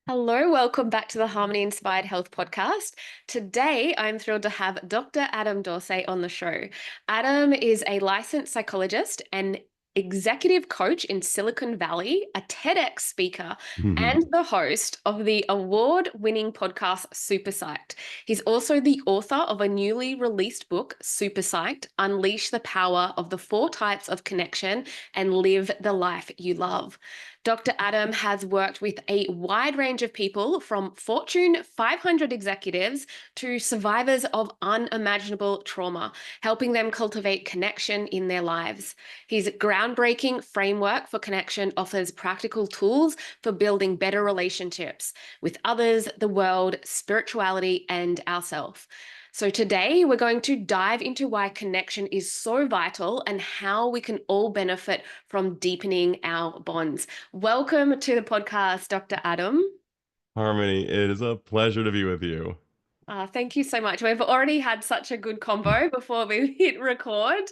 Hello, welcome back to the Harmony Inspired Health podcast. Today, I'm thrilled to have Dr. Adam Dorsay on the show. Adam is a licensed psychologist and executive coach in Silicon Valley, a TEDx speaker, Mhm. and the host of the award-winning podcast Super Psyched. He's also the author of a newly released book, Super Psyched: Unleash the Power of the Four Types of Connection and Live the Life You Love. Dr. Adam has worked with a wide range of people, from Fortune 500 executives to survivors of unimaginable trauma, helping them cultivate connection in their lives. His groundbreaking framework for connection offers practical tools for building better relationships with others, the world, spirituality, and ourselves. So, today we're going to dive into why connection is so vital and how we can all benefit from deepening our bonds. Welcome to the podcast, Dr. Adam. Harmony, it is a pleasure to be with you. Thank you so much. We've already had such a good convo before we hit record.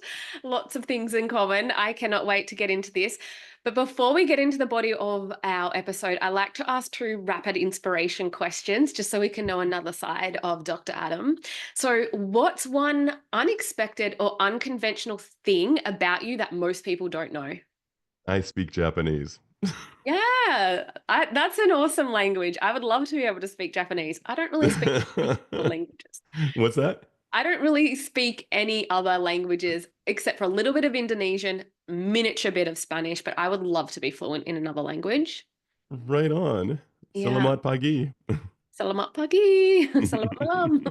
Lots of things in common. I cannot wait to get into this. But before we get into the body of our episode, I like to ask two rapid inspiration questions just so we can know another side of Dr. Adam. So, what's one unexpected or unconventional thing about you that most people don't know? I speak Japanese. Yeah, that's an awesome language. I would love to be able to speak Japanese. I don't really speak any other languages. What's that? I don't really speak any other languages except for a little bit of Indonesian, miniature bit of Spanish, but I would love to be fluent in another language. Right on. Yeah. Selamat pagi. Selamat pagi. Selamat malam.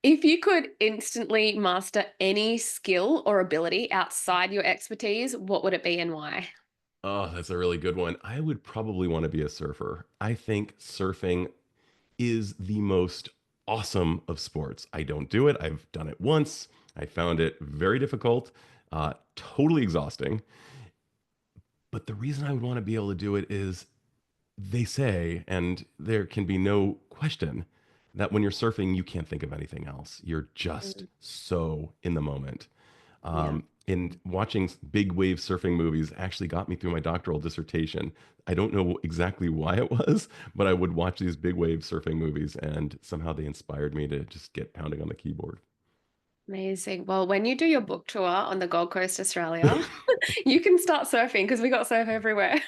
If you could instantly master any skill or ability outside your expertise, what would it be and why? Oh, that's a really good one. I would probably want to be a surfer. I think surfing is the most awesome of sports. I don't do it. I've done it once. I found it very difficult, totally exhausting. But the reason I would want to be able to do it is they say, and there can be no question, that when you're surfing, you can't think of anything else. You're just Mm, so in the moment. yeah. And watching big wave surfing movies actually got me through my doctoral dissertation. I don't know exactly why it was, but I would watch these big wave surfing movies, and somehow they inspired me to just get pounding on the keyboard. Amazing. Well, when you do your book tour on the Gold Coast, Australia, you can start surfing because we got surf everywhere.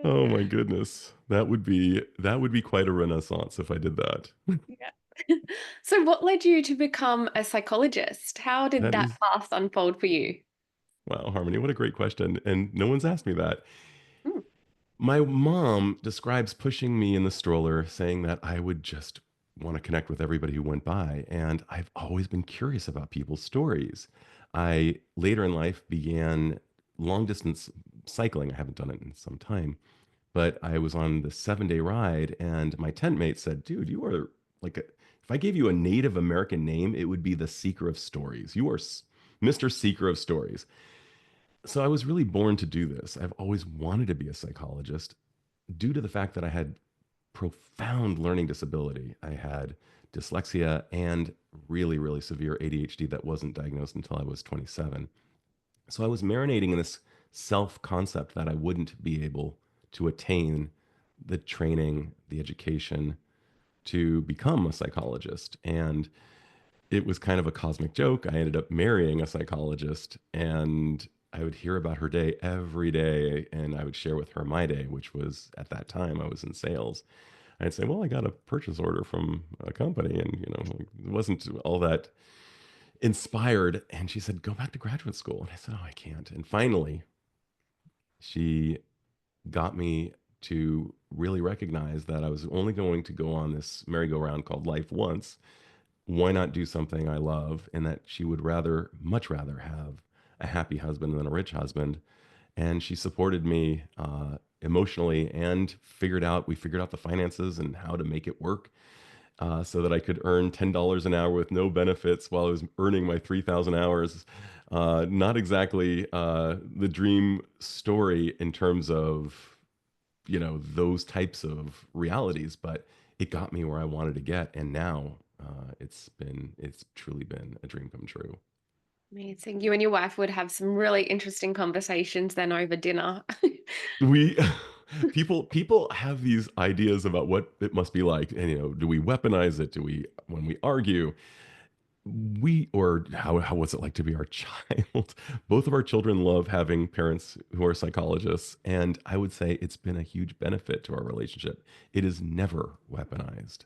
Oh my goodness. That would be quite a renaissance if I did that. Yeah. So, what led you to become a psychologist? How did That that is path unfold for you? Wow, Harmony, what a great question. And no one's asked me that. Mm, My mom describes pushing me in the stroller, saying that I would just want to connect with everybody who went by. And I've always been curious about people's stories. I later in life began long distance cycling. I haven't done it in some time, but I was on the 7 day ride, and my tent mate said, "Dude, you are if I gave you a Native American name, it would be the Seeker of Stories. You are Mr. Seeker of Stories." So I was really born to do this. I've always wanted to be a psychologist due to the fact that I had profound learning disability. I had dyslexia and really, really severe ADHD that wasn't diagnosed until I was 27. So I was marinating in this self concept that I wouldn't be able to attain the training, the education to become a psychologist. And it was kind of a cosmic joke. I ended up marrying a psychologist, and I would hear about her day every day, and I would share with her my day, which was at that time I was in sales. I'd say, "Well, I got a purchase order from a company," and like, it wasn't all that inspired. And she said, "Go back to graduate school." And I said, "Oh, I can't." And finally, she got me to really recognize that I was only going to go on this merry-go-round called life once. Why not do something I love? And that she would much rather have a happy husband than a rich husband. And she supported me emotionally, and we figured out the finances and how to make it work, so that I could earn $10 an hour with no benefits while I was earning my 3,000 hours. Not exactly the dream story in terms of, those types of realities, but it got me where I wanted to get. And now it's truly been a dream come true. amazing. You and your wife would have some really interesting conversations then over dinner. We People have these ideas about what it must be like, and do we weaponize it? Do we when we argue? We or how was it like to be our child? Both of our children love having parents who are psychologists, and I would say it's been a huge benefit to our relationship. It is never weaponized.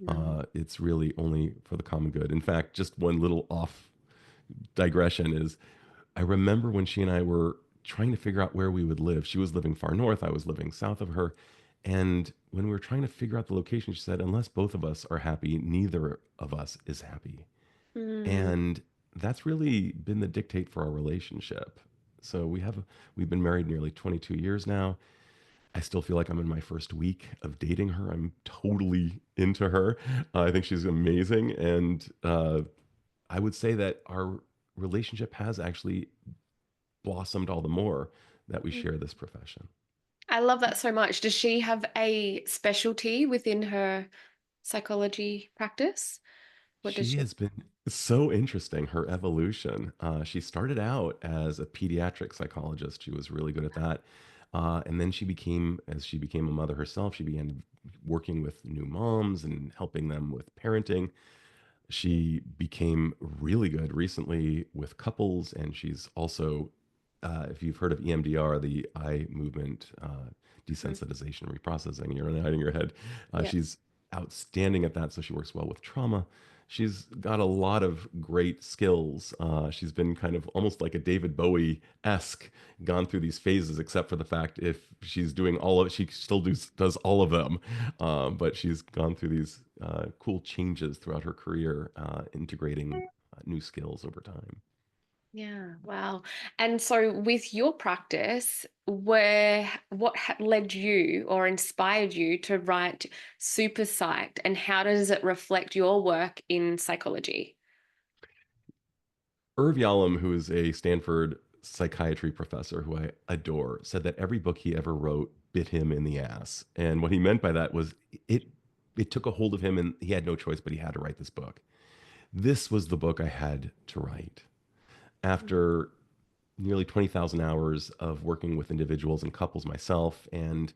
Mm, It's really only for the common good. In fact, just one little off digression is I remember when she and I were trying to figure out where we would live. She was living far north, I was living south of her. And when we were trying to figure out the location, she said, unless both of us are happy, neither of us is happy. mm, And that's really been the dictate for our relationship. So we've been married nearly 22 years now. I still feel like I'm in my first week of dating her. I'm totally into her. I think she's amazing, and I would say that our relationship has actually blossomed all the more that we mm. share this profession. I love that so much. Does she have a specialty within her psychology practice? What does She she? has been so interesting, her evolution. She started out as a pediatric psychologist. She was really good at that. And then as she became a mother herself, she began working with new moms and helping them with parenting. She became really good recently with couples, and she's also, if you've heard of EMDR, the eye movement Mm, desensitization reprocessing, you're nodding your head. yeah. She's outstanding at that, so she works well with trauma. She's got a lot of great skills. She's been kind of almost like a David Bowie esque, gone through these phases, except for the fact if she's doing all of it, she still does all of them. But she's gone through these cool changes throughout her career, integrating new skills over time. Yeah, wow. And so with your practice, what led you or inspired you to write Super Psyched, and how does it reflect your work in psychology? Irv Yalom, who is a Stanford psychiatry professor who I adore, said that every book he ever wrote bit him in the ass. And what he meant by that was it it took a hold of him and he had no choice but he had to write this book. This was the book I had to write. After nearly 20,000 hours of working with individuals and couples myself and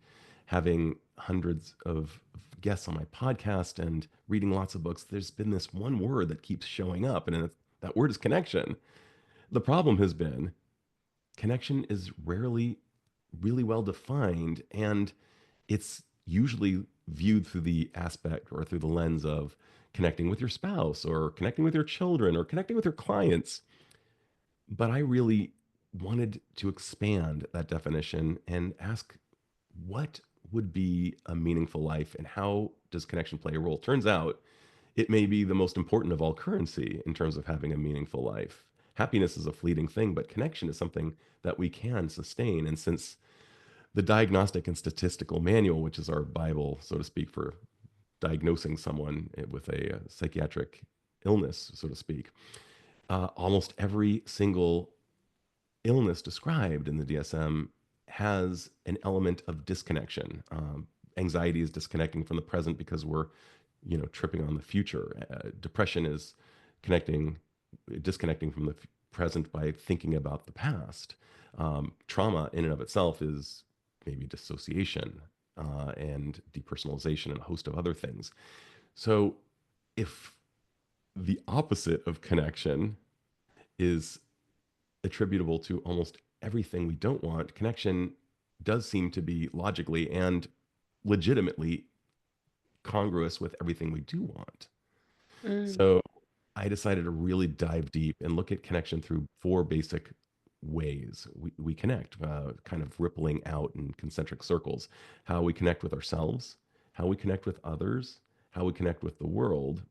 having hundreds of guests on my podcast and reading lots of books, there's been this one word that keeps showing up, and that word is connection. The problem has been connection is rarely really well defined, and it's usually viewed through the aspect or through the lens of connecting with your spouse or connecting with your children or connecting with your clients. But I really wanted to expand that definition and ask what would be a meaningful life and how does connection play a role? Turns out it may be the most important of all currency in terms of having a meaningful life. Happiness is a fleeting thing, but connection is something that we can sustain. And since the Diagnostic and Statistical Manual, which is our Bible, so to speak, for diagnosing someone with a psychiatric illness, so to speak, almost every single illness described in the DSM has an element of disconnection. Anxiety is disconnecting from the present because we're, tripping on the future. Depression is connecting, disconnecting from the present by thinking about the past. Trauma, in and of itself, is maybe dissociation and depersonalization and a host of other things. So, if the opposite of connection is attributable to almost everything we don't want, connection does seem to be logically and legitimately congruous with everything we do want. Mm, So I decided to really dive deep and look at connection through four basic ways we connect, kind of rippling out in concentric circles. How we connect with ourselves, how we connect with others, how we connect with the world,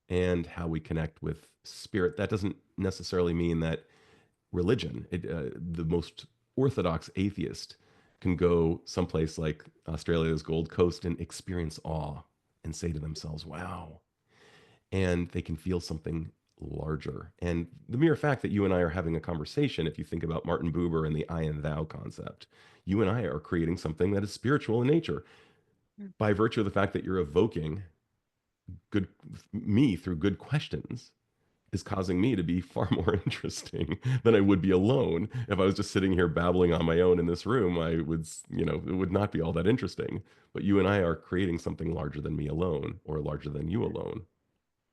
and how we connect with spirit. That doesn't necessarily mean that religion. The most orthodox atheist can go someplace like Australia's Gold Coast and experience awe and say to themselves, wow. And they can feel something larger. And the mere fact that you and I are having a conversation, if you think about Martin Buber and the I and thou concept, you and I are creating something that is spiritual in nature mm, by virtue of the fact that you're evoking good me through good questions is causing me to be far more interesting than I would be alone. If I was just sitting here babbling on my own in this room, I would, it would not be all that interesting. But you and I are creating something larger than me alone or larger than you alone.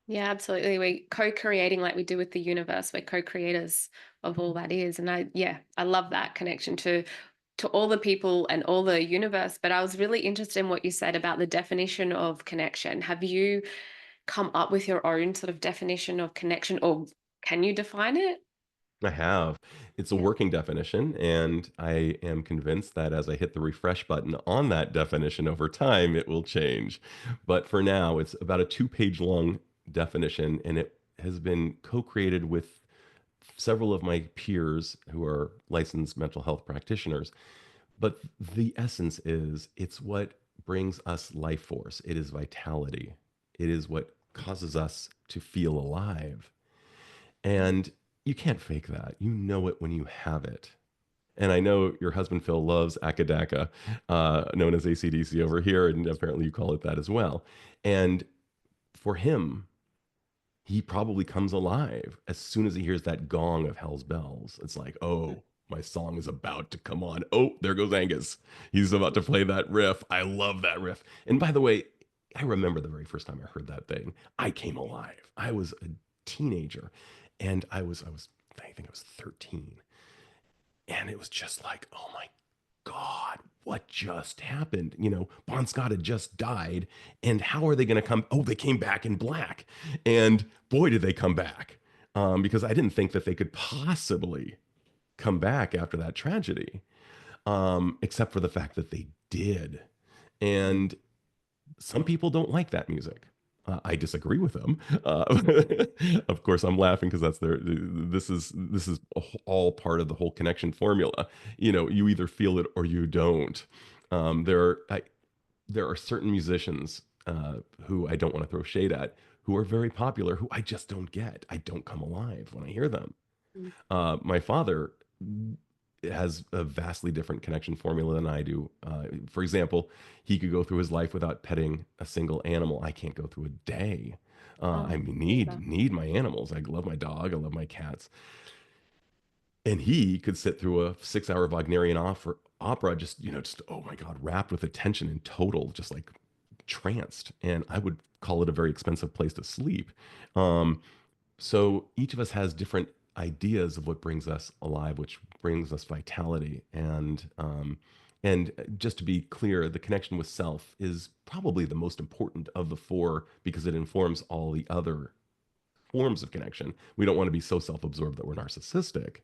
Yeah, absolutely. We're co-creating like we do with the universe. We're co-creators of all that is. And I love that connection to all the people and all the universe. But I was really interested in what you said about the definition of connection. Have you come up with your own sort of definition of connection, or can you define it? I have. It's a Yeah. working definition, and I am convinced that as I hit the refresh button on that definition over time, it will change. But for now, it's about a 2 page long definition, and it has been co created with several of my peers who are licensed mental health practitioners. But the essence is it's what brings us life force, it is vitality, it is what causes us to feel alive. And you can't fake that. You know it when you have it. And I know your husband Phil loves Akadaka, known as ACDC over here, and apparently you call it that as well. And for him, he probably comes alive as soon as he hears that gong of Hell's Bells. It's like, oh, my song is about to come on. Oh, there goes Angus. He's about to play that riff. I love that riff. And by the way, I remember the very first time I heard that thing. I came alive. I was a teenager, and I think I was 13, and it was just like, oh my God, what just happened? Bon Scott had just died, and how are they going to come? Oh, they came back in black, and boy, did they come back! Because I didn't think that they could possibly come back after that tragedy, except for the fact that they did. And some people don't like that music. I disagree with them. Of course, I'm laughing because that's their. This is all part of the whole connection formula. You either feel it or you don't. There are certain musicians who I don't want to throw shade at, who are very popular, who I just don't get. I don't come alive when I hear them. My father has a vastly different connection formula than I do. For example, he could go through his life without petting a single animal. I can't go through a day. I Oh, mean, neither. need my animals. I love my dog. I love my cats. And he could sit through a 6 hour Wagnerian opera, just oh my God, wrapped with attention and total, just like tranced. And I would call it a very expensive place to sleep. Um, so each of us has different ideas of what brings us alive, which brings us vitality. And just to be clear, the connection with self is probably the most important of the four because it informs all the other forms of connection. We don't want to be so self-absorbed that we're narcissistic,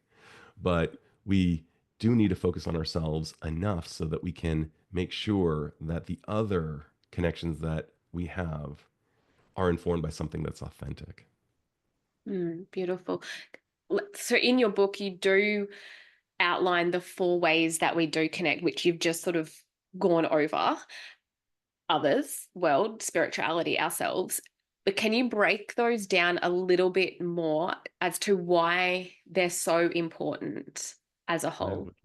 but we do need to focus on ourselves enough so that we can make sure that the other connections that we have are informed by something that's authentic. Beautiful. So in your book, you do outline the four ways that we do connect, which you've just sort of gone over: others, world, spirituality, ourselves. But can you break those down a little bit more as to why they're so important as a I whole? would,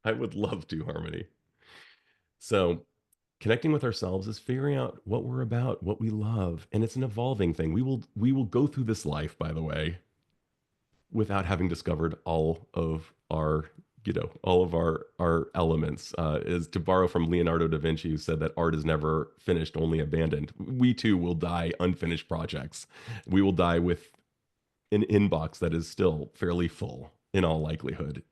I would love to, Harmony. So, connecting with ourselves is figuring out what we're about, what we love, and it's an evolving thing. We will go through this life, by the way, without having discovered all of our elements. Is to borrow from Leonardo da Vinci, who said that art is never finished, only abandoned. We too will die unfinished projects. We will die with an inbox that is still fairly full in all likelihood.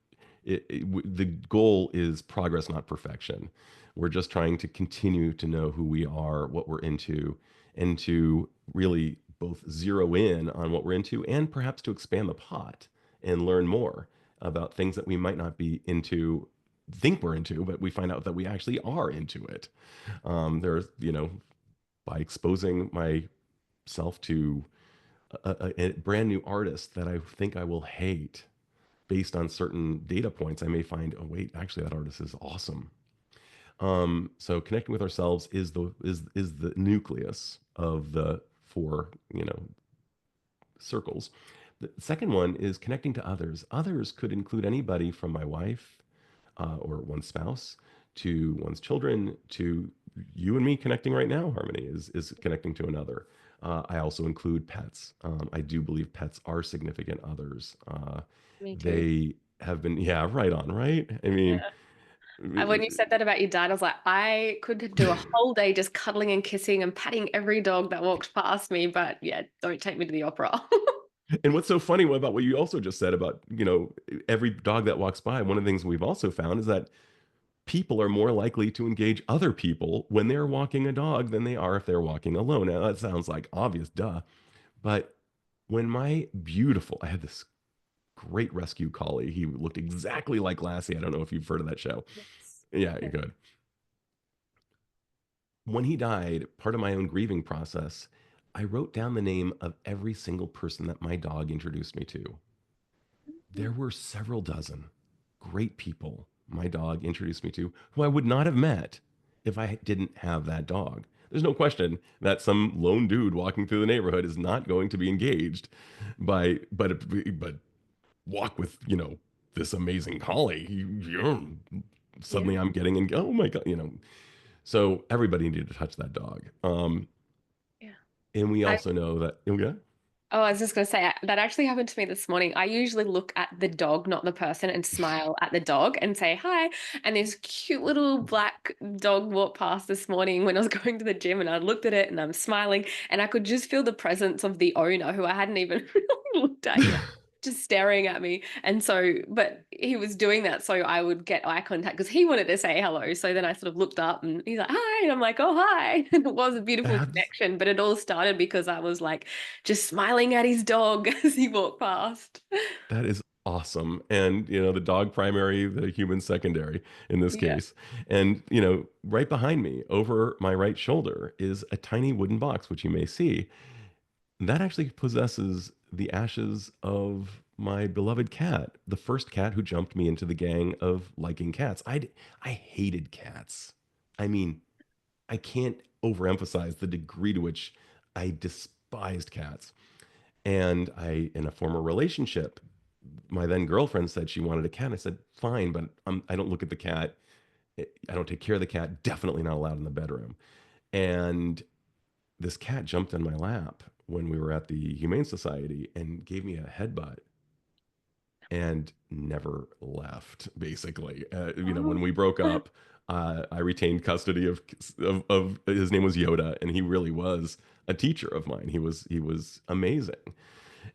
The goal is progress, not perfection. We're just trying to continue to know who we are, what we're into, and to really both zero in on what we're into and perhaps to expand the pot and learn more about things that we might not be into, think we're into, but we find out that we actually are into it. There's, by exposing myself to a brand new artist that I think I will hate based on certain data points, I may find, oh wait, actually that artist is awesome. So connecting with ourselves is the nucleus of the four, circles. The second one is connecting to others. Others could include anybody from my wife or one's spouse to one's children to you and me connecting right now. Harmony is connecting to another. I also include pets. I do believe pets are significant others. Me too. They have been, yeah, right on, right? I mean, When you said that about your dad, I was like, I could do a whole day just cuddling and kissing and patting every dog that walked past me, but yeah, don't take me to the opera. and what's so funny about what you also just said about, every dog that walks by, one of the things we've also found is that people are more likely to engage other people when they're walking a dog than they are if they're walking alone. Now, that sounds like obvious, duh. But I had this great rescue collie. He looked exactly like Lassie. I don't know if you've heard of that show. Yes. Yeah, you're good. When he died, part of my own grieving process, I wrote down the name of every single person that my dog introduced me to. There were several dozen great people my dog introduced me to who I would not have met if I didn't have that dog. There's no question that some lone dude walking through the neighborhood is not going to be engaged but walk with, this amazing collie. Yeah. Suddenly I'm getting in, oh my God. So everybody needed to touch that dog. Yeah. And we I also know that, oh, yeah. Oh, I was just going to say that actually happened to me this morning. I usually look at the dog, not the person, and smile at the dog and say hi. And this cute little black dog walked past this morning when I was going to the gym, and I looked at it and I'm smiling, and I could just feel the presence of the owner who I hadn't even really looked at yet. Just staring at me. And so, but he was doing that so I would get eye contact because he wanted to say hello. So then I sort of looked up and he's like, hi. And I'm like, oh, hi. And it was a beautiful Abs- connection, but it all started because I was like, just smiling at his dog as he walked past. That is awesome. And, the dog primary, the human secondary in this Yeah. case. And, right behind me, over my right shoulder, is a tiny wooden box, which you may see. That actually possesses the ashes of my beloved cat, the first cat who jumped me into the gang of liking cats. I hated cats. I mean, I can't overemphasize the degree to which I despised cats. And in a former relationship, my then girlfriend said she wanted a cat. I said, fine, but I don't look at the cat. I don't take care of the cat. Definitely not allowed in the bedroom. And this cat jumped in my lap when we were at the Humane Society and gave me a headbutt and never left, basically. When Oh. we broke up, I retained custody of his name was Yoda, and he really was a teacher of mine. He was amazing.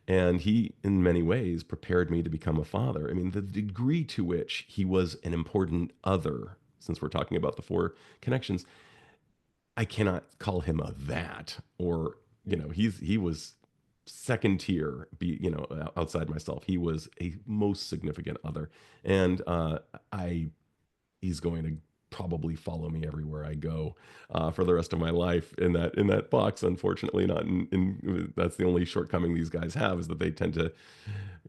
And he, in many ways, prepared me to become a father. I mean, the degree to which he was an important other, since we're talking about the four connections, I cannot call him a that, or, he was second tier, outside myself. He was a most significant other. And I he's going to probably follow me everywhere I go for the rest of my life in that box. Unfortunately, not that's the only shortcoming these guys have, is that they tend to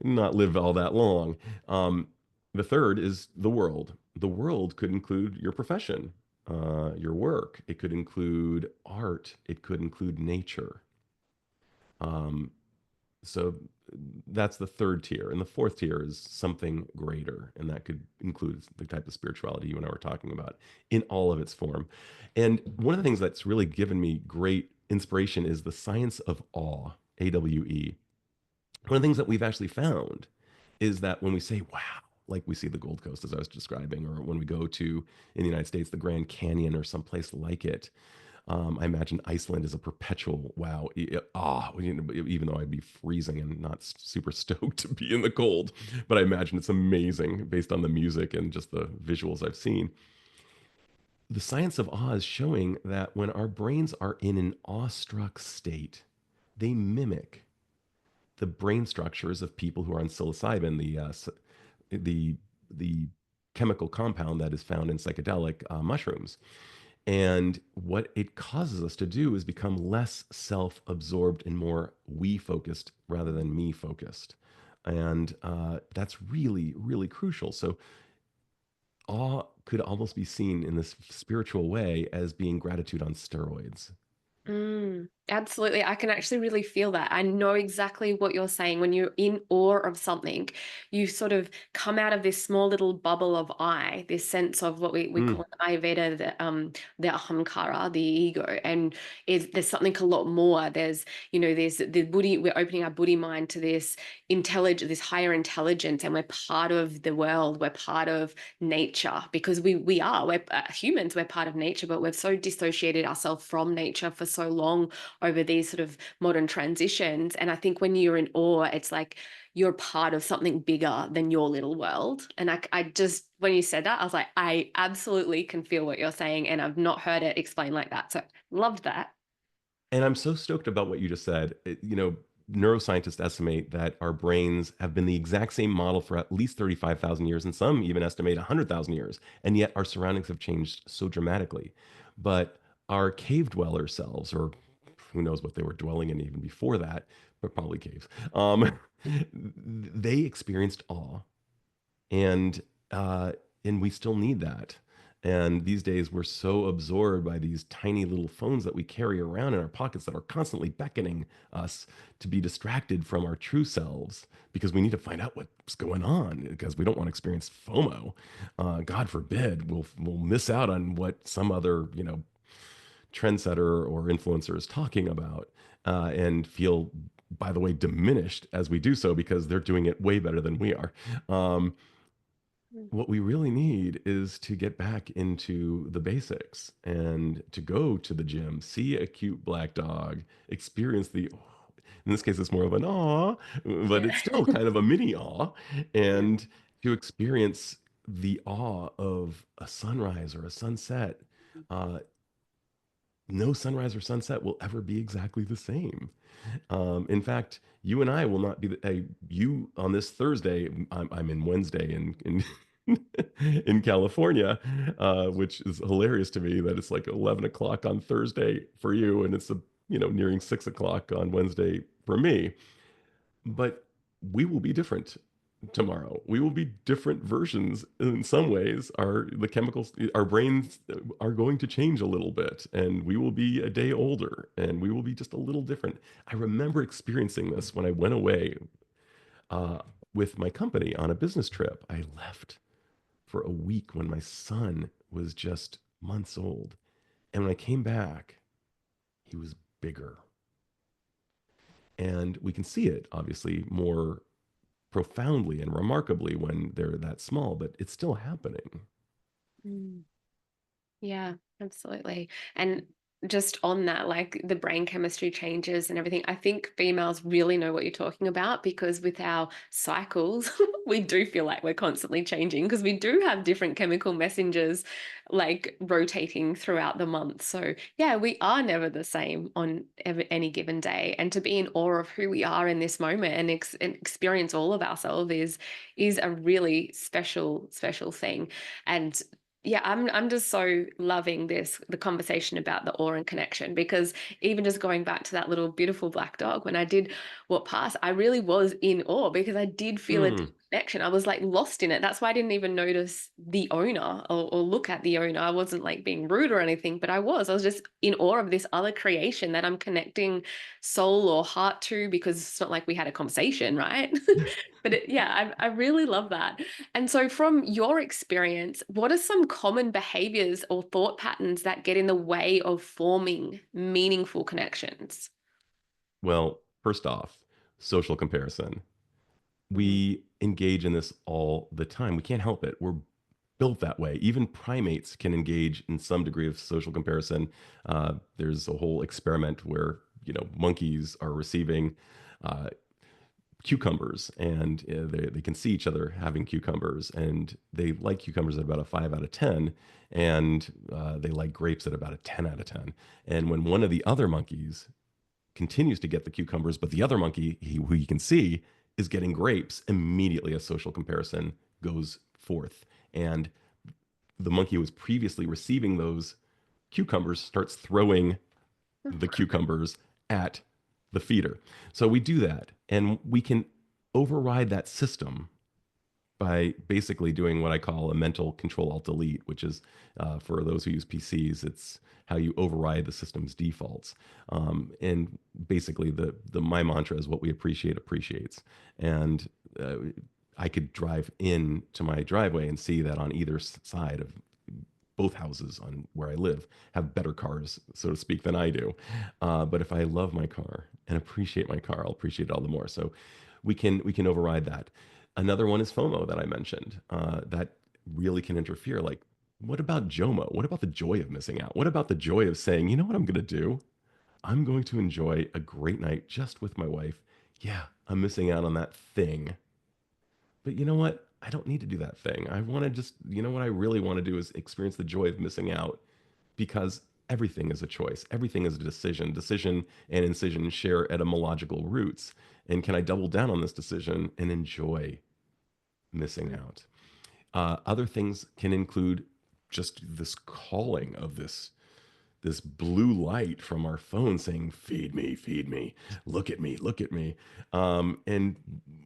not live all that long. The third is the world. The world could include your profession, your work. It could include art. It could include nature. Um, so that's the third tier. And the fourth tier is something greater. And that could include the type of spirituality you and I were talking about in all of its form. And one of the things that's really given me great inspiration is the science of awe, AWE. One of the things that we've actually found is that when we say, wow, like we see the Gold Coast, as I was describing, or when we go to, in the United States, the Grand Canyon or someplace like it, I imagine Iceland is a perpetual wow. Even though I'd be freezing and not super stoked to be in the cold, but I imagine it's amazing based on the music and just the visuals I've seen. The science of awe is showing that when our brains are in an awestruck state, they mimic the brain structures of people who are on psilocybin, the the chemical compound that is found in psychedelic mushrooms. And what it causes us to do is become less self absorbed and more we focused rather than me focused. And that's really, really crucial. So, awe could almost be seen in this spiritual way as being gratitude on steroids. Absolutely. I can actually really feel that. I know exactly what you're saying. When you're in awe of something, you sort of come out of this small little bubble of I, this sense of what we call Mm. in Ayurveda the ahamkara, the ego. And there's something a lot more. There's the buddhi, we're opening our buddhi mind to this intelligence, this higher intelligence, and we're part of the world, we're part of nature because we're humans, we're part of nature, but we've so dissociated ourselves from nature for so long over these sort of modern transitions. And I think when you're in awe, it's like you're part of something bigger than your little world. And I just, when you said that, I was like, I absolutely can feel what you're saying. And I've not heard it explained like that. So loved that. And I'm so stoked about what you just said. Neuroscientists estimate that our brains have been the exact same model for at least 35,000 years, and some even estimate 100,000 years. And yet our surroundings have changed so dramatically. But our cave dweller selves, or who knows what they were dwelling in even before that, but probably caves, they experienced awe, and uh, and we still need that. And these days, we're so absorbed by these tiny little phones that we carry around in our pockets that are constantly beckoning us to be distracted from our true selves because we need to find out what's going on because we don't want to experience FOMO. God forbid we'll miss out on what some other trendsetter or influencer is talking about, and feel, by the way, diminished as we do so because they're doing it way better than we are. Um, what we really need is to get back into the basics and to go to the gym, see a cute black dog, experience in this case, it's more of an awe, but Yeah. it's still kind of a mini awe, and to experience the awe of a sunrise or a sunset. Uh, no sunrise or sunset will ever be exactly the same. In fact, you and I will not be you on this Thursday. I'm in Wednesday in California, which is hilarious to me that it's like 11 o'clock on Thursday for you, and it's nearing 6 o'clock on Wednesday for me. But we will be different tomorrow. We will be different versions in some ways. The chemicals, our brains are going to change a little bit, and we will be a day older, and we will be just a little different. I remember experiencing this when I went away uh, with my company on a business trip. I left for a week when my son was just months old, and when I came back, he was bigger. And we can see it obviously more profoundly and remarkably when they're that small, but it's still happening. Mm. Yeah, absolutely. And just on that, like the brain chemistry changes and everything, I think females really know what you're talking about because with our cycles, we do feel like we're constantly changing because we do have different chemical messengers like rotating throughout the month. So, yeah, we are never the same on any given day. And to be in awe of who we are in this moment and experience all of ourselves is a really special thing. And yeah, I'm just so loving the conversation about the awe and connection because even just going back to that little beautiful black dog, when I did walk past, I really was in awe because I did feel a deep Mm. connection. I was like lost in it. That's why I didn't even notice the owner or look at the owner. I wasn't like being rude or anything, but I was just in awe of this other creation that I'm connecting soul or heart to because it's not like we had a conversation, right? But yeah, I really love that. And so, from your experience, what are some common behaviors or thought patterns that get in the way of forming meaningful connections? Well, first off, social comparison. Mm, We engage in this all the time. We can't help it. We're built that way. Even primates can engage in some degree of social comparison. There's a whole experiment where monkeys are receiving uh, cucumbers, and they can see each other having cucumbers, and they like cucumbers at about a 5 out of 10, and they like grapes at about a 10 out of 10. And when one of the other monkeys continues to get the cucumbers, but the other monkey, who you can see, is getting grapes, immediately a social comparison goes forth. And the monkey who was previously receiving those cucumbers starts throwing the cucumbers at the feeder. So we do that, and we can override that system by basically doing what I call a mental control alt delete, which is for those who use PCs, it's how you override the system's defaults. And basically, the my mantra is what we appreciate appreciates. And I could drive in to my driveway and see that on either side of both houses on where I live have better cars, so to speak, than I do. But if I love my car and appreciate my car, I'll appreciate it all the more. So we can override that. Another one is FOMO that I mentioned that really can interfere. Like, what about JOMO? What about the joy of missing out? What about the joy of saying, you know what I'm going to do? I'm going to enjoy a great night just with my wife. Yeah, I'm missing out on that thing, but you know what? I don't need to do that thing. I want to just, you know what I really want to do is experience the joy of missing out because everything is a choice. Everything is a decision. Decision and incision share etymological roots. And can I double down on this decision and enjoy missing out? Other things can include just this calling of this blue light from our phone saying, feed me, look at me. And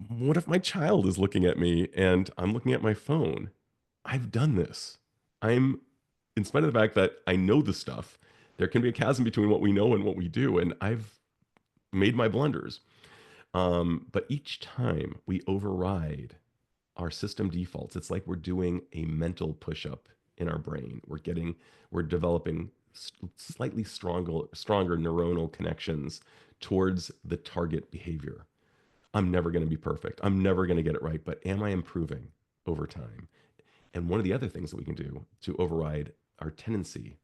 what if my child is looking at me and I'm looking at my phone? I've done this. I'm, in spite of the fact that I know the stuff, there can be a chasm between what we know and what we do. And I've made my blunders. But each time we override our system defaults, it's like we're doing a mental push up in our brain. We're developing slightly stronger neuronal connections towards the target behavior. I'm never going to be perfect. I'm never going to get it right, but am I improving over time? And one of the other things that we can do to override our tendency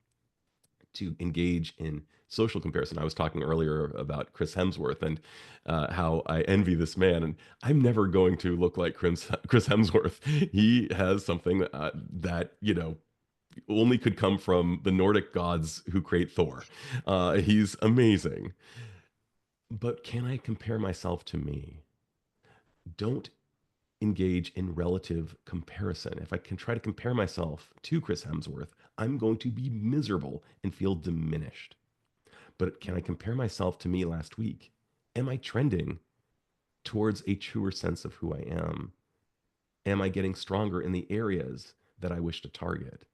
to engage in social comparison. I was talking earlier about Chris Hemsworth and how I envy this man, and I'm never going to look like Chris Hemsworth. He has something that, only could come from the Nordic gods who create Thor. He's amazing. But can I compare myself to me? Don't engage in relative comparison. If I can try to compare myself to Chris Hemsworth, I'm going to be miserable and feel diminished. But can I compare myself to me last week? Am I trending towards a truer sense of who I am? Am I getting stronger in the areas that I wish to target?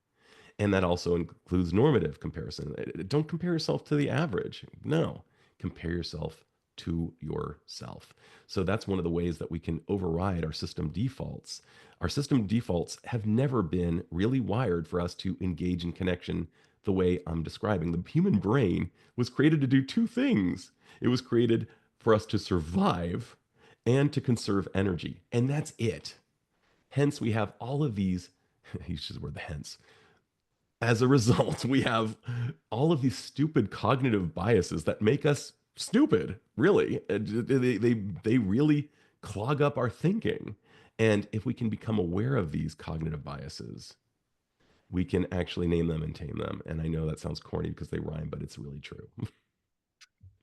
And that also includes normative comparison. Don't compare yourself to the average. No, compare yourself to yourself. So that's one of the ways that we can override our system defaults. Our system defaults have never been really wired for us to engage in connection the way I'm describing. The human brain was created to do two things. It was created for us to survive and to conserve energy. And that's it. Hence, we have all of these, he uses the word hence. As a result, we have all of these stupid cognitive biases that make us stupid, really. They really clog up our thinking. And if we can become aware of these cognitive biases, we can actually name them and tame them. And I know that sounds corny because they rhyme, but it's really true.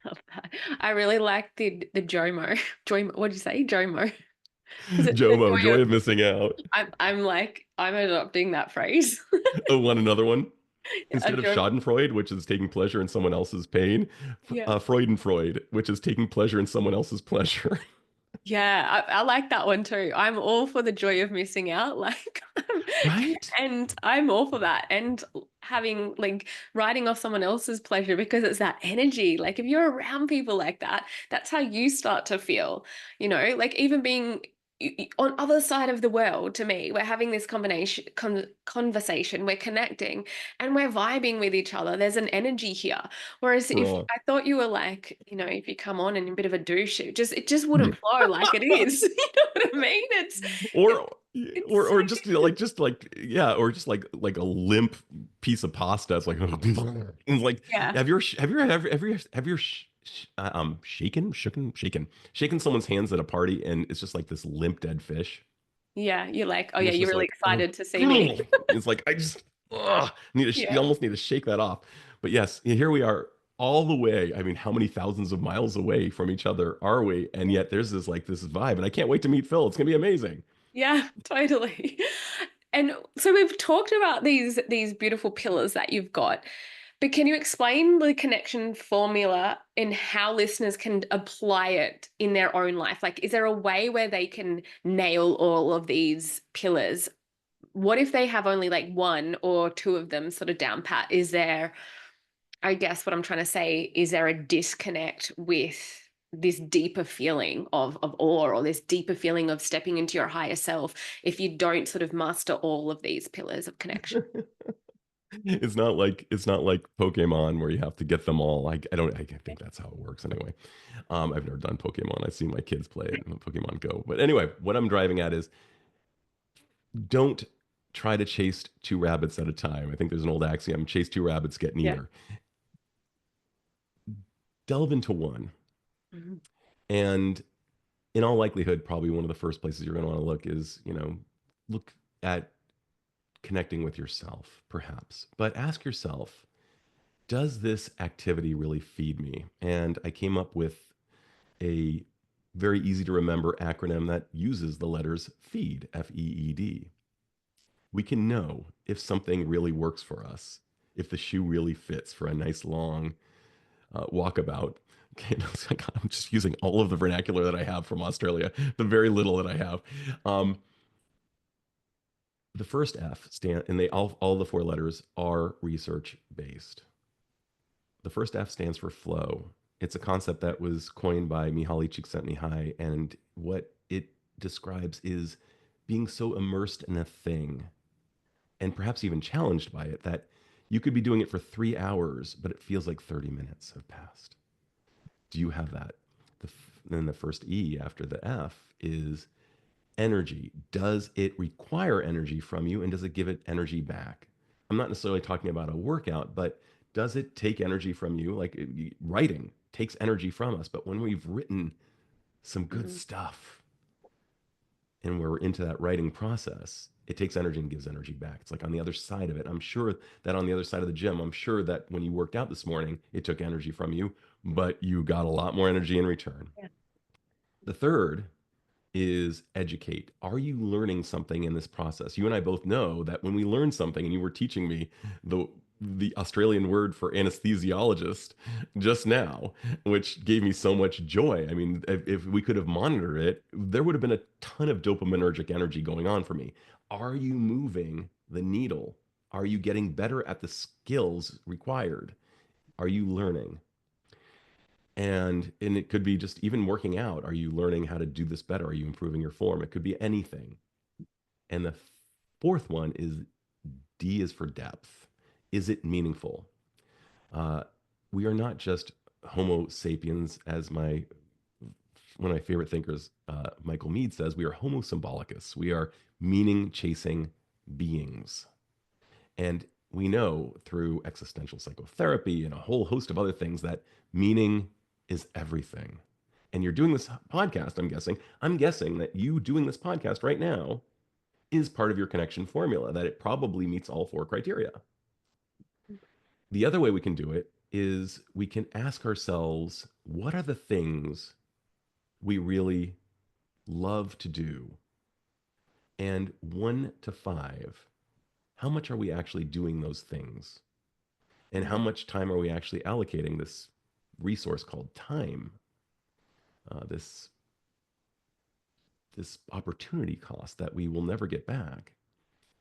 Love that. I really like the JOMO. JOMO. What did you say? JOMO. Is it the JOMO, joy joy of? of missing out. I'm adopting that phrase. Oh, one another one. A Instead of JOMO. Schadenfreude, which is taking pleasure in someone else's pain, Yeah. Freudenfreud, which is taking pleasure in someone else's pleasure. Yeah, I like that one too. I'm all for the joy of missing out. Like, Right? and I'm all for that. And having like riding off someone else's pleasure because it's that energy. Like, if you're around people like that, that's how you start to feel, like even being on other side of the world. To me, we're having this conversation, we're connecting and we're vibing with each other. There's an energy here. Whereas if Oh. I thought you were like, if you come on and you're a bit of a douche, it just wouldn't flow like it is. You know what I mean? It's or it's or so or just yeah, or just like a limp piece of pasta. It's like it's like yeah. have you shaken someone's hands at a party and it's just like this limp dead fish Yeah, you're like, oh and yeah, it's you're just really like oh, excited to see me. it's like I just you Yeah. almost need to shake that off. But yes, here we are all the way. I mean, how many thousands of miles away from each other are we? And yet there's this vibe, and I can't wait to meet Phil. It's gonna be amazing. Yeah, totally. And so we've talked about these beautiful pillars that you've got. But can you explain the connection formula and how listeners can apply it in their own life? Like, is there a way where they can nail all of these pillars? What if they have only like one or two of them sort of down pat? Is there, I guess what I'm trying to say, is there a disconnect with this deeper feeling of awe or this deeper feeling of stepping into your higher self if you don't sort of master all of these pillars of connection? It's not like Pokemon where you have to get them all. I don't. I think that's how it works anyway. I've never done Pokemon. I've seen my kids play it in Pokemon Go. But anyway, what I'm driving at is don't try to chase two rabbits at a time. I think there's an old axiom: chase two rabbits, get Yeah. neither. Delve into one, Mhm. and in all likelihood, probably one of the first places you're going to want to look is, look at connecting with yourself, perhaps. But ask yourself, does this activity really feed me? And I came up with a very easy to remember acronym that uses the letters FEED, FEED. We can know if something really works for us, if the shoe really fits for a nice long walkabout. Okay, it's like I'm just using all of the vernacular that I have from Australia, the very little that I have. Um, the first F stand, and they all the four letters are research based. The first F stands for flow. It's a concept that was coined by Mihaly Csikszentmihalyi, and what it describes is being so immersed in a thing, and perhaps even challenged by it, that you could be doing it for 3 hours, but it feels like 30 minutes have passed. Do you have that? Then the first E after the F is energy. Does it require energy from you, and does it give it energy back? I'm not necessarily talking about a workout, but does it take energy from you? Like writing takes energy from us, but when we've written some good Mhm. stuff and we're into that writing process, it takes energy and gives energy back. It's like on the other side of it. I'm sure that on the other side of the gym, I'm sure that when you worked out this morning, it took energy from you, but you got a lot more energy in return. Yeah. The third is educate. Are you learning something in this process? You and I both know that when we learn something, and you were teaching me the Australian word for anesthesiologist just now, which gave me so much joy. I mean, if we could have monitored it, there would have been a ton of dopaminergic energy going on for me. Are you moving the needle? Are you getting better at the skills required? Are you learning? And it could be just even working out. Are you learning how to do this better? Are you improving your form? It could be anything. And the fourth one is D is for depth. Is it meaningful? uh, we are not just homo sapiens, as one of my favorite thinkers, Michael Mead, says. We are homo symbolicus. We are meaning chasing beings. And we know through existential psychotherapy and a whole host of other things that meaning is everything. And you're doing this podcast, I'm guessing. I'm guessing that you doing this podcast right now is part of your connection formula, that it probably meets all four criteria. The other way we can do it is we can ask ourselves, what are the things we really love to do? And 1 to 5, how much are we actually doing those things? And how Mhm. much time are we actually allocating this resource called time, this opportunity cost that we will never get back?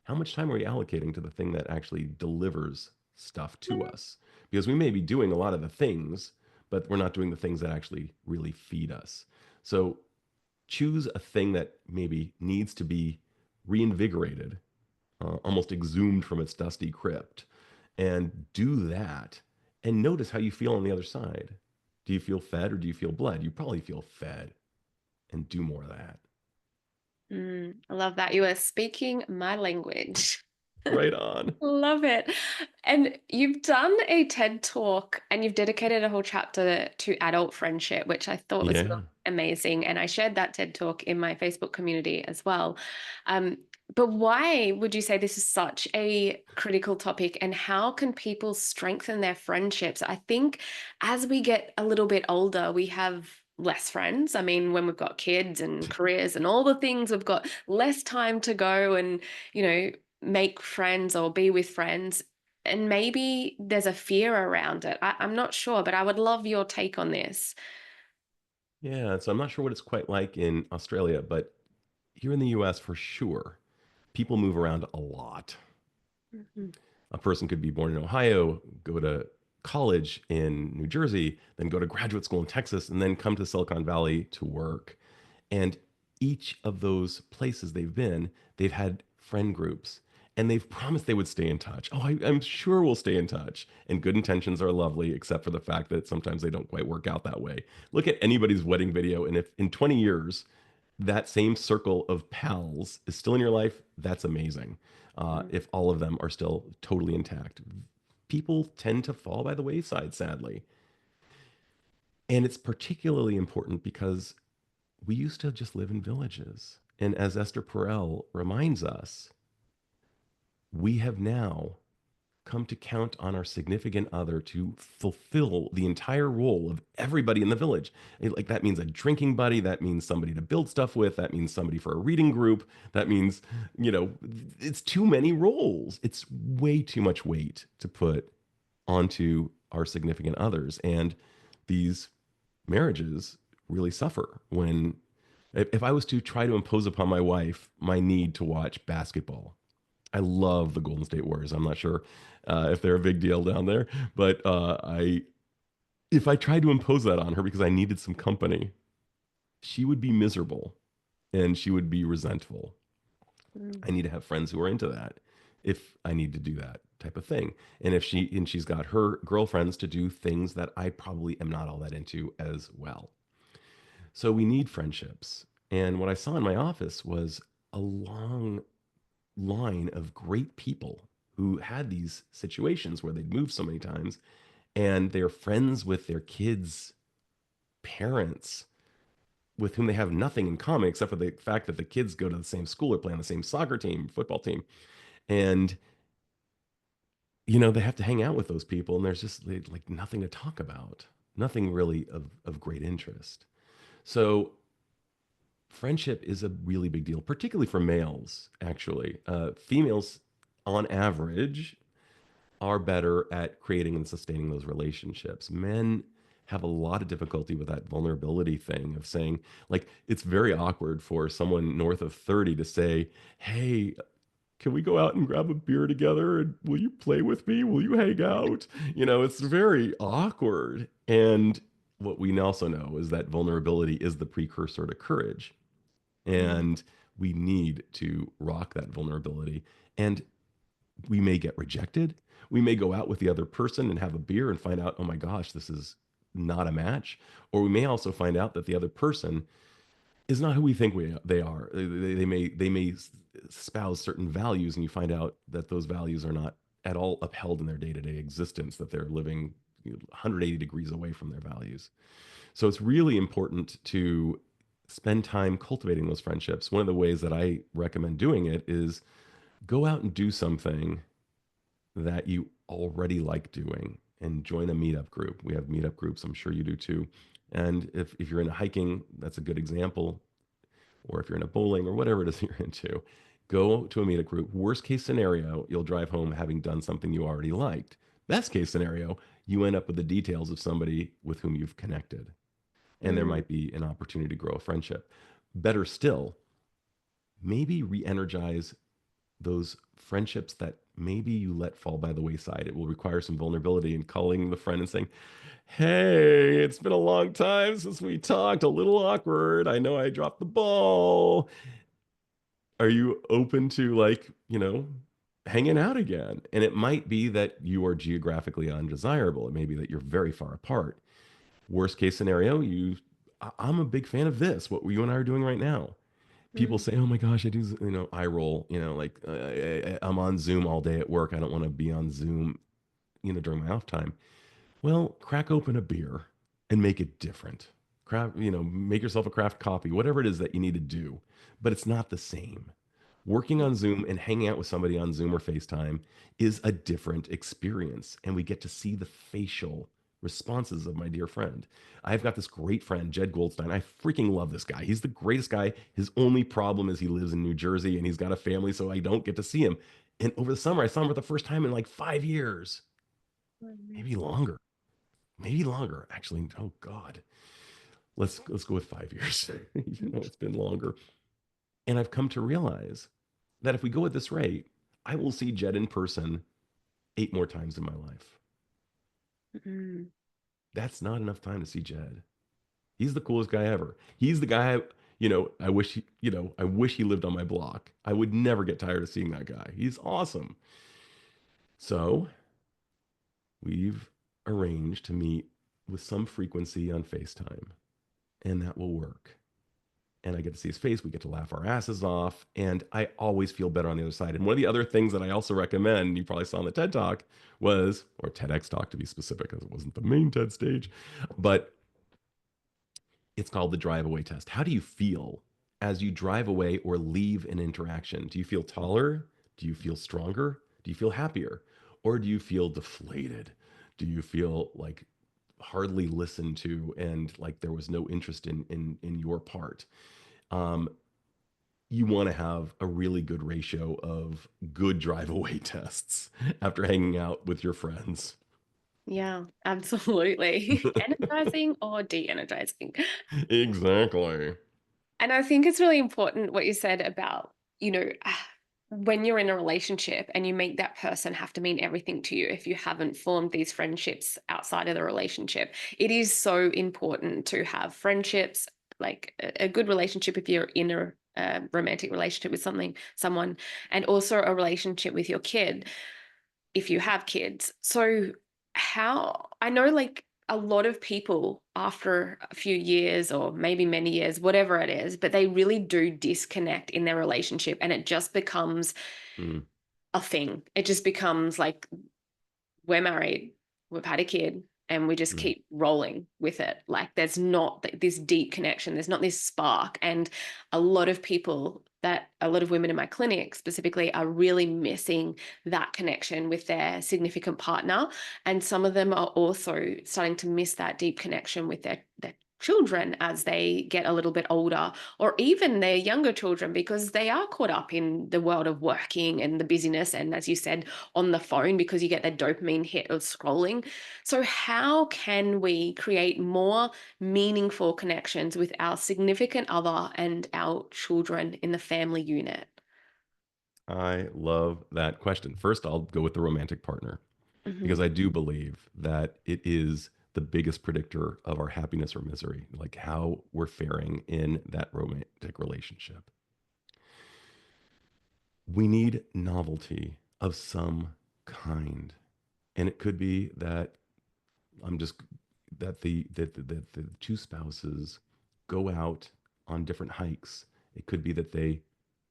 How much time are we allocating to the thing that actually delivers stuff to us? Because we may be doing a lot of the things, but we're not doing the things that actually really feed us. So choose a thing that maybe needs to be reinvigorated, almost exhumed from its dusty crypt, and do that. And notice how you feel on the other side. Do you feel fed or do you feel bled? You probably feel fed, and do more of that. I love that. You are speaking my language. Right on. Love it. And you've done a TED talk and you've dedicated a whole chapter to adult friendship, which I thought was really Yeah. amazing. And I shared that TED talk in my Facebook community as well. Um, but why would you say this is such a critical topic, and how can people strengthen their friendships? I think as we get a little bit older, we have less friends. I mean, when we've got kids and careers and all the things, we've got less time to go and, you know, make friends or be with friends. and maybe there's a fear around it. I'm not sure, but I would love your take on this. Yeah, so I'm not sure what it's quite like in Australia, but here in the US, for sure, people move around a lot. Mhm. A person could be born in Ohio, go to college in New Jersey, then go to graduate school in Texas, and then come to Silicon Valley to work. And each of those places they've been, they've had friend groups and they've promised they would stay in touch. Oh, I'm sure we'll stay in touch. And good intentions are lovely, except for the fact that sometimes they don't quite work out that way. Look at anybody's wedding video, and if in 20 years that same circle of pals is still in your life, that's amazing. If all of them are still totally intact, people tend to fall by the wayside, sadly. And it's particularly important because we used to just live in villages. And as Esther Perel reminds us, we have now come to count on our significant other to fulfill the entire role of everybody in the village. Like that means a drinking buddy, that means somebody to build stuff with, that means somebody for a reading group, that means, it's too many roles. It's way too much weight to put onto our significant others. And these marriages really suffer when if I was to try to impose upon my wife my need to watch basketball. I love the Golden State Warriors. I'm not sure if they're a big deal down there, but I if I tried to impose that on her because I needed some company, she would be miserable and she would be resentful. Mm, I need to have friends who are into that if I need to do that type of thing. And she's got her girlfriends to do things that I probably am not all that into as well. So we need friendships. And what I saw in my office was a long line of great people who had these situations where they'd moved so many times and they're friends with their kids' parents with whom they have nothing in common except for the fact that the kids go to the same school or play on the same soccer team, football team. And, they have to hang out with those people and there's just like nothing to talk about, nothing really of great interest. So friendship is a really big deal, particularly for males, actually. Females, on average, are better at creating and sustaining those relationships. Men have a lot of difficulty with that vulnerability thing of saying, like, it's very awkward for someone north of 30 to say, hey, can we go out and grab a beer together? And will you play with me? Will you hang out? It's very awkward. And what we also know is that vulnerability is the precursor to courage. mm, And we need to rock that vulnerability. And we may get rejected. We may go out with the other person and have a beer and find out, oh my gosh, this is not a match. Or we may also find out that the other person is not who we think they are. They may espouse certain values, and you find out that those values are not at all upheld in their day to day existence. That they're living 180 degrees away from their values. So it's really important to spend time cultivating those friendships. One of the ways that I recommend doing it is go out and do something that you already like doing and join a meetup group. We have meetup groups. I'm sure you do too. And if you're into hiking, that's a good example. Or if you're into bowling or whatever it is you're into, go to a meetup group. Worst case scenario, you'll drive home having done something you already liked. Best case scenario, you end up with the details of somebody with whom you've connected. And there mm, might be an opportunity to grow a friendship. Better still, maybe re energize those friendships that maybe you let fall by the wayside. It will require some vulnerability in calling the friend and saying, hey, it's been a long time since we talked, a little awkward. I know I dropped the ball. Are you open to, like, hanging out again? And it might be that you are geographically undesirable. It may be that you're very far apart. Worst case scenario, I'm a big fan of this, what you and I are doing right now. People mm, say, "Oh my gosh, I do," I roll, like I'm on Zoom all day at work. I don't want to be on Zoom, during my off time. Well, crack open a beer and make it different. Craft, make yourself a craft coffee, whatever it is that you need to do, but it's not the same. Working on Zoom and hanging out with somebody on Zoom or FaceTime is a different experience, and we get to see the facial responses of my dear friend. I've got this great friend, Jed Goldstein. I freaking love this guy. He's the greatest guy. His only problem is he lives in New Jersey and he's got a family, so I don't get to see him. And over the summer, I saw him for the first time in like 5 years, Oh, maybe amazing. longer, maybe longer. Actually, oh God, let's go with 5 years. It's been longer. And I've come to realize that if we go at this rate, I will see Jed in person 8 more times in my life. Mm. That's not enough time to see Jed. He's the coolest guy ever. He's the guy, I wish I wish he lived on my block. I would never get tired of seeing that guy. He's awesome. So we've arranged to meet with some frequency on FaceTime, and that will work. And I get to see his face. We get to laugh our asses off. And I always feel better on the other side. And one of the other things that I also recommend, you probably saw in the TED Talk, was, or TEDx Talk to be specific, because it wasn't the main TED stage, but it's called the drive away test. How do you feel as you drive away or leave an interaction? Do you feel taller? Do you feel stronger? Do you feel happier? Or do you feel deflated? Do you feel like hardly listened to and like there was no interest in your part? Um, you want to have a really good ratio of good drive away tests after hanging out with your friends. Yeah, absolutely. Energizing or de-energizing. Exactly. And I think it's really important what you said about, when you're in a relationship and you make that person have to mean everything to you if you haven't formed these friendships outside of the relationship. It is so important to have friendships, like a good relationship if you're in a romantic relationship with someone, and also a relationship with your kid if you have kids. So, how I know like a lot of people after a few years or maybe many years, whatever it is, but they really do disconnect in their relationship and it just becomes Mm, a thing. It just becomes like we're married, we've had a kid, and we just mm. keep rolling with it. Like there's not this deep connection, there's not this spark. And a lot of women in my clinic specifically are really missing that connection with their significant partner. And some of them are also starting to miss that deep connection with their children as they get a little bit older, or even their younger children, because they are caught up in the world of working and the busyness. And as you said, on the phone because you get that dopamine hit of scrolling. So, how can we create more meaningful connections with our significant other and our children in the family unit? I love that question. First, I'll go with the romantic partner because Hmm. I do believe that it is the biggest predictor of our happiness or misery, like how we're faring in that romantic relationship. We need novelty of some kind. And it could be that I'm just that the two spouses go out on different hikes. It could be that they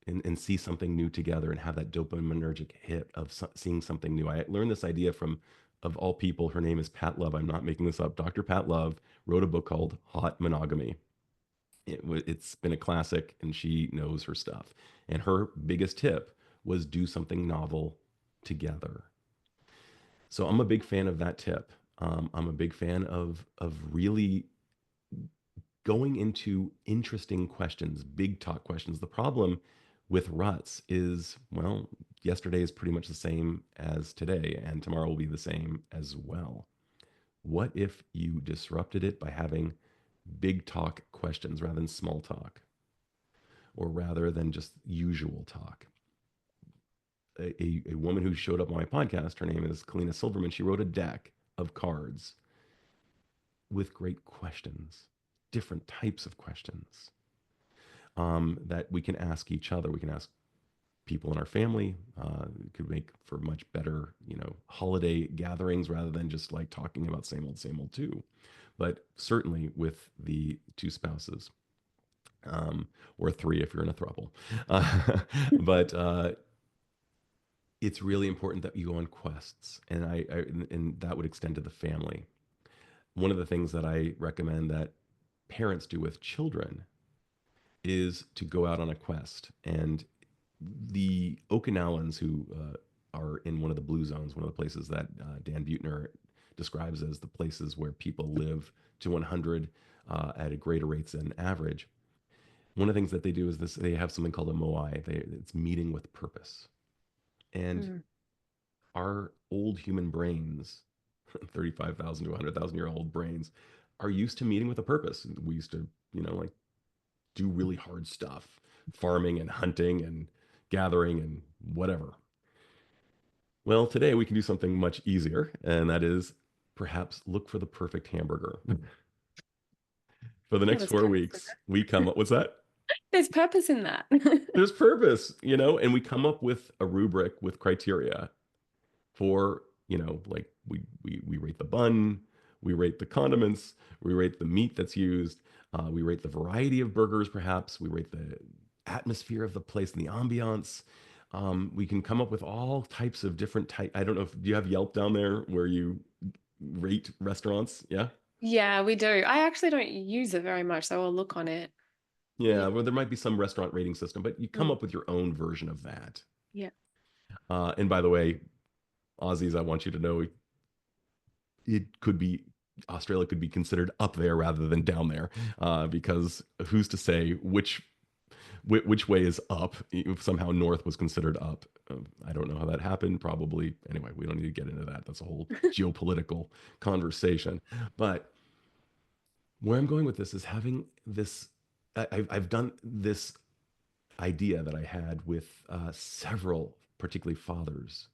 and see something new together and have that dopaminergic hit of seeing something new. I learned this idea from, of all people, her name is Pat Love. I'm not making this up. Dr. Pat Love wrote a book called Hot Monogamy. It's been a classic, and she knows her stuff. And her biggest tip was do something novel together. So I'm a big fan of that tip. I'm a big fan of really going into interesting questions, big talk questions. The problem with ruts is, well, yesterday is pretty much the same as today, and tomorrow will be the same as well. What if you disrupted it by having big talk questions rather than small talk, or rather than just usual talk? A woman who showed up on my podcast, her name is Kalina Silverman. She wrote a deck of cards with great questions, different types of questions that we can ask each other. We can ask people in our family. It could make for much better, holiday gatherings rather than just like talking about same old too. But certainly with the two spouses, or three if you're in a throuple. Uh, but it's really important that you go on quests, and and that would extend to the family. One of the things that I recommend that parents do with children is to go out on a quest. And the Okinawans who are in one of the blue zones, one of the places that Dan Buettner describes as the places where people live to 100 at a greater rates than average. One of the things that they do is this: they have something called a moai. It's meeting with purpose. And Mm. our old human brains, 35,000 to 100,000-year-old brains, are used to meeting with a purpose. We used to, like do really hard stuff, farming and hunting and gathering and whatever. Well, today we can do something much easier, and that is perhaps look for the perfect hamburger. For the Well, next there's 4 weeks, we come up, what's that? there's purpose in that. There's purpose, and we come up with a rubric with criteria for, like we rate the bun, we rate the condiments, we rate the meat that's used, we rate the variety of burgers, perhaps we rate the atmosphere of the place and the ambiance. We can come up with all types of different type. I don't know if do you have Yelp down there where you rate restaurants? Yeah. Yeah, we do. I actually don't use it very much, so I'll look on it. Yeah. Yeah, well, there might be some restaurant rating system, but you come Mm. up with your own version of that. Yeah. And by the way, Aussies, I want you to know it could be Australia could be considered up there rather than down there, because who's to say which way is up? If somehow north was considered up, I don't know how that happened. Probably anyway. We don't need to get into that. That's a whole geopolitical conversation. But where I'm going with this is having this. I've done this idea that I had with several, particularly fathers,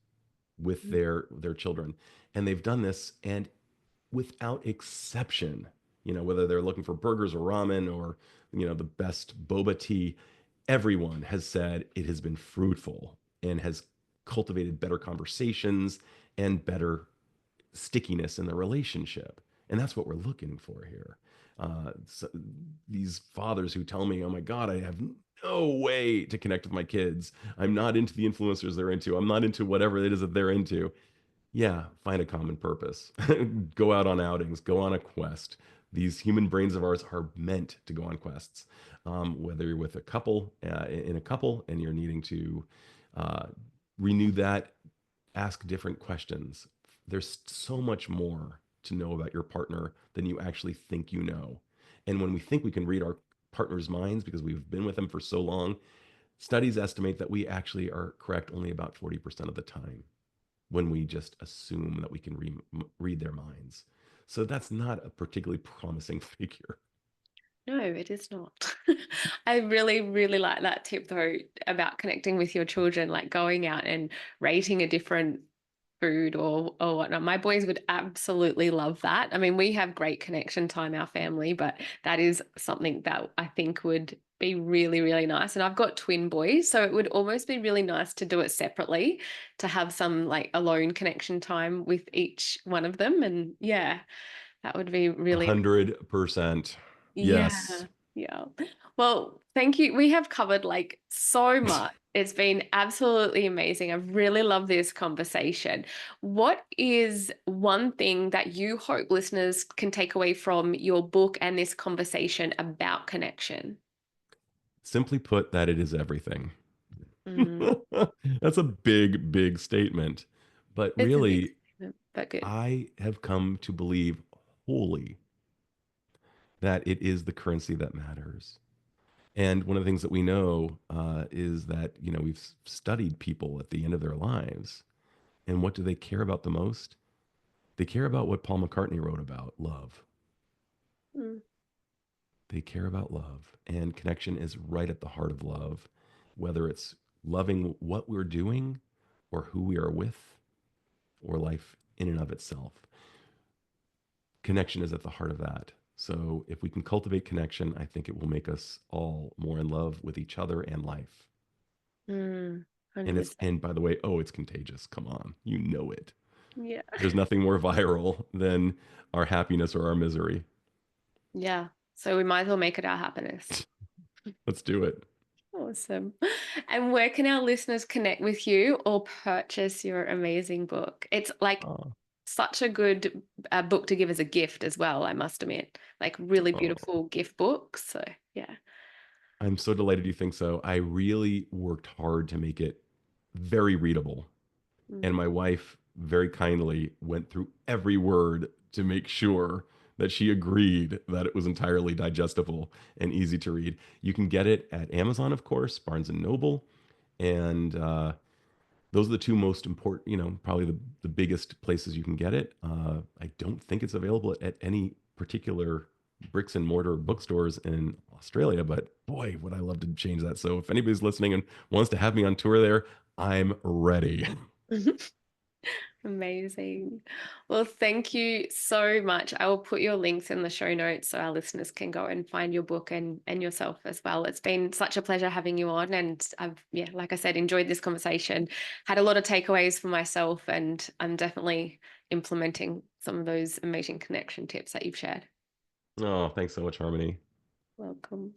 with Mm. their children, and they've done this, and without exception, whether they're looking for burgers or ramen or, the best boba tea, everyone has said it has been fruitful and has cultivated better conversations and better stickiness in the relationship. And that's what we're looking for here. So these fathers who tell me, oh my God, I have no way to connect with my kids. I'm not into the influencers they're into. I'm not into whatever it is that they're into. Yeah, find a common purpose. Go out on outings, go on a quest. These human brains of ours are meant to go on quests. Whether you're with a couple, in a couple, and you're needing to uh, renew that, ask different questions. There's so much more to know about your partner than you actually think you know. And when we think we can read our partner's minds because we've been with them for so long, studies estimate that we actually are correct only about 40% of the time when we just assume that we can read their minds. So that's not a particularly promising figure. No, it is not. I really, really like that tip though about connecting with your children, like going out and rating a different food or whatnot. My boys would absolutely love that. I mean, we have great connection time, our family, but that is something that I think would be really, really nice. And I've got twin boys, so it would almost be really nice to do it separately, to have some like alone connection time with each one of them. And yeah, that would be really 100%. yeah, Yes. yeah. Well, thank you. We have covered like so much. It's been absolutely amazing. I really love this conversation. What is one thing that you hope listeners can take away from your book and this conversation about connection? Simply put, that it is everything. Mm, That's a big, big statement. But it's a big really, statement, but good. I have come to believe wholly that it is the currency that matters. And one of the things that we know is that, we've studied people at the end of their lives. And what do they care about the most? They care about what Paul McCartney wrote about love. Mm, They care about love. And connection is right at the heart of love, whether it's loving what we're doing or who we are with or life in and of itself. Connection is at the heart of that. So if we can cultivate connection, I think it will make us all more in love with each other and life. mm, And it's 100%. and by the way, oh, it's contagious. Come on. You know it. Yeah. There's nothing more viral than our happiness or our misery. Yeah. So we might as well make it our happiness. Let's do it. Awesome. And where can our listeners connect with you or purchase your amazing book? It's like Oh, such a good book to give as a gift as well, I must admit. Like really oh. beautiful gift book. So, yeah. I'm so delighted you think so. I really worked hard to make it very readable. And Mm. my wife very kindly went through every word to make sure that she agreed that it was entirely digestible and easy to read. You can get it at Amazon, of course, Barnes and Noble, and those are the two most important, probably the biggest places you can get it. I don't think it's available at any particular bricks and mortar bookstores in Australia, but boy, would I love to change that. So if anybody's listening and wants to have me on tour there, I'm ready. Amazing. Well, thank you so much. I will put your links in the show notes so our listeners can go and find your book and yourself as well. It's been such a pleasure having you on, and I've, yeah, like I said, enjoyed this conversation. Had a lot of takeaways for myself, and I'm definitely implementing some of those amazing connection tips that you've shared. Oh, thanks so much, Harmony. Welcome.